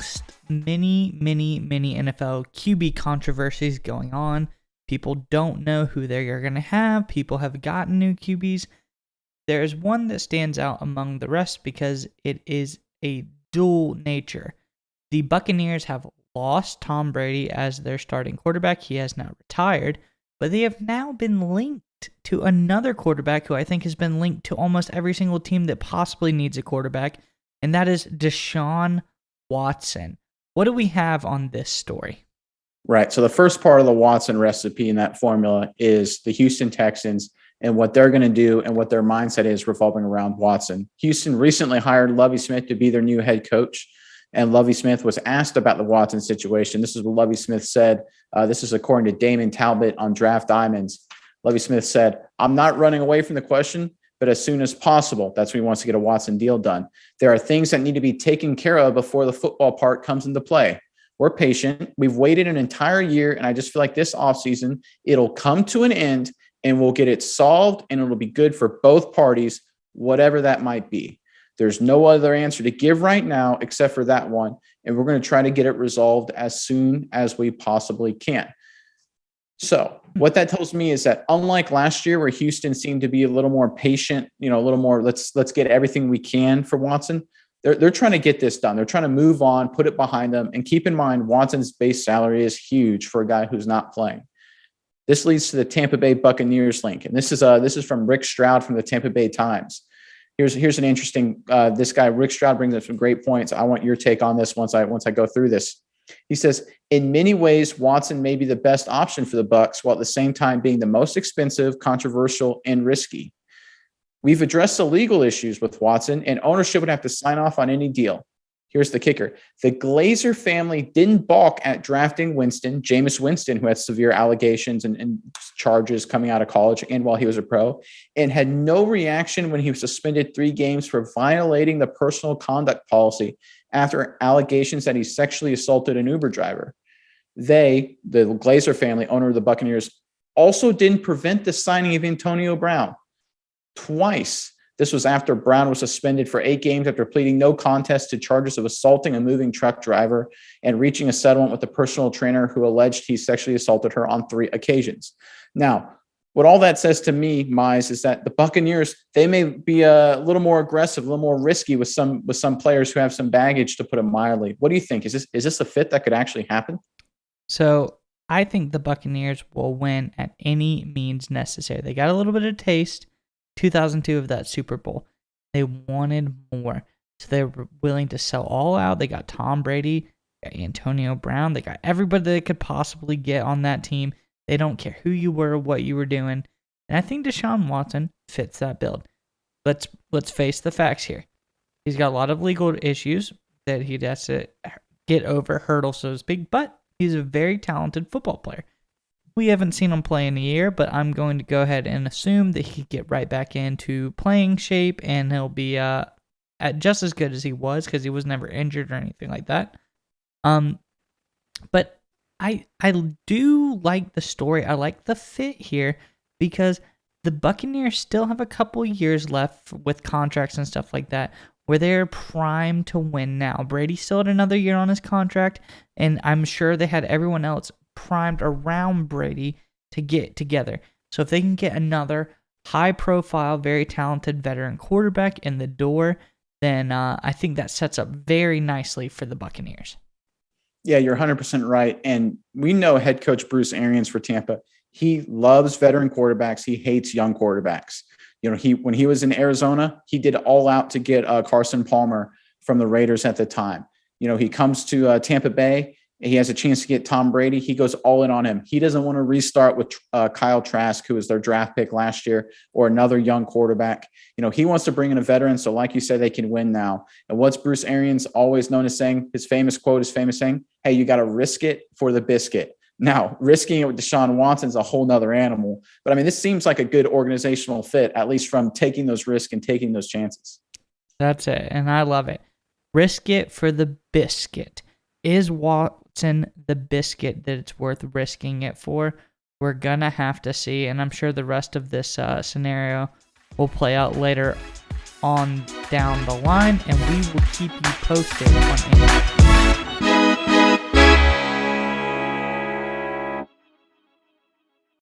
amongst many NFL QB controversies going on. People don't know who they're going to have. People have gotten new QBs. There's one that stands out among the rest because it is a dual nature. The Buccaneers have lost Tom Brady as their starting quarterback. He has now retired, but they have now been linked to another quarterback who I think has been linked to almost every single team that possibly needs a quarterback, and that is Deshaun Watson. What do we have on this story? Right. So the first part of the Watson recipe in that formula is the Houston Texans and what they're going to do and what their mindset is revolving around Watson. Houston recently hired Lovie Smith to be their new head coach. And Lovie Smith was asked about the Watson situation. This is what Lovie Smith said. This is according to Damon Talbot on Draft Diamonds. Lovie Smith said, "I'm not running away from the question, but as soon as possible." That's when he wants to get a Watson deal done. "There are things that need to be taken care of before the football part comes into play. We're patient. We've waited an entire year, and I just feel like this offseason, it'll come to an end, and we'll get it solved, and it'll be good for both parties, whatever that might be. There's no other answer to give right now except for that one, and we're going to try to get it resolved as soon as we possibly can." So what that tells me is that unlike last year where Houston seemed to be a little more patient, a little more, let's get everything we can for Watson, they're trying to get this done. They're trying to move on, put it behind them, and keep in mind Watson's base salary is huge for a guy who's not playing. This leads to the Tampa Bay Buccaneers link, and this is from Rick Stroud from the Tampa Bay Times. Here's an interesting. This guy Rick Stroud brings up some great points. I want your take on this once I go through this. He says, "In many ways, Watson may be the best option for the Bucs, while at the same time being the most expensive, controversial, and risky. We've addressed the legal issues with Watson, and ownership would have to sign off on any deal." Here's the kicker. "The Glazer family didn't balk at drafting Jameis Winston, who had severe allegations and charges coming out of college and while he was a pro, and had no reaction when he was suspended 3 games for violating the personal conduct policy after allegations that he sexually assaulted an Uber driver. They, the Glazer family, owner of the Buccaneers, also didn't prevent the signing of Antonio Brown twice. This was after Brown was suspended for 8 games after pleading no contest to charges of assaulting a moving truck driver and reaching a settlement with a personal trainer who alleged he sexually assaulted her on 3 occasions." Now, what all that says to me, Mize, is that the Buccaneers, they may be a little more aggressive, a little more risky with some players who have some baggage, to put it mildly. What do you think? Is this a fit that could actually happen? So I think the Buccaneers will win at any means necessary. They got a little bit of taste 2002 of that Super Bowl. They wanted more. So they were willing to sell all out. They got Tom Brady, got Antonio Brown. They got everybody they could possibly get on that team. They don't care who you were, what you were doing. And I think Deshaun Watson fits that build. Let's face the facts here. He's got a lot of legal issues that he has to get over, hurdle, so to speak, but he's a very talented football player. We haven't seen him play in a year, but I'm going to go ahead and assume that he get right back into playing shape and he'll be at just as good as he was because he was never injured or anything like that. But I do like the story. I like the fit here because the Buccaneers still have a couple years left with contracts and stuff like that where they're primed to win now. Brady still had another year on his contract, and I'm sure they had everyone else primed around Brady to get together. So if they can get another high-profile, very talented veteran quarterback in the door, then I think that sets up very nicely for the Buccaneers. Yeah, you're 100% right. And we know head coach Bruce Arians for Tampa. He loves veteran quarterbacks. He hates young quarterbacks. When he was in Arizona, he did all out to get Carson Palmer from the Raiders at the time. He comes to Tampa Bay. He has a chance to get Tom Brady. He goes all in on him. He doesn't want to restart with Kyle Trask, who was their draft pick last year, or another young quarterback. He wants to bring in a veteran. So like you said, they can win now. And what's Bruce Arians always known as saying? His famous saying, "Hey, you got to risk it for the biscuit." Now, risking it with Deshaun Watson is a whole nother animal. But this seems like a good organizational fit, at least from taking those risks and taking those chances. That's it. And I love it. Risk it for the biscuit. Is Watson the biscuit that it's worth risking it for? We're going to have to see. And I'm sure the rest of this scenario will play out later on down the line. And we will keep you posted on any